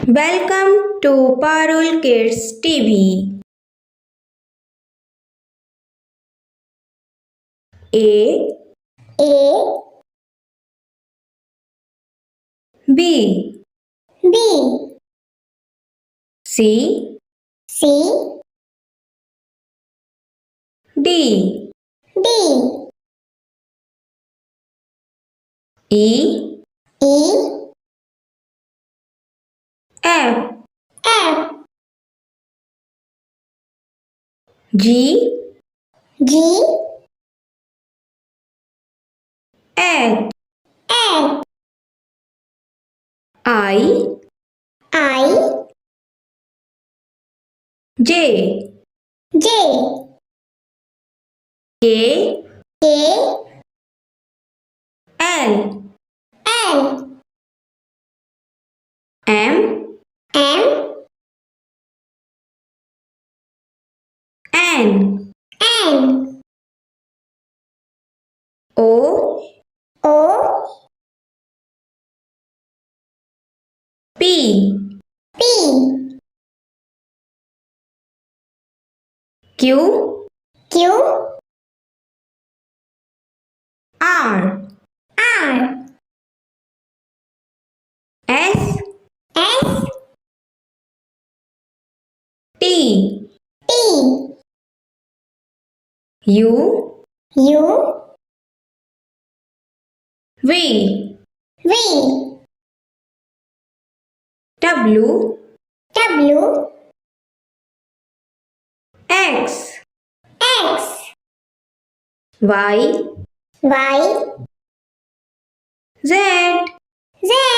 Welcome to Parul Kids TV. A A B B C C D D E E F F G G H H I I J J K K L L M M N N O O P P Q Q R R S S T T U U V V W W X X Y Y Z Z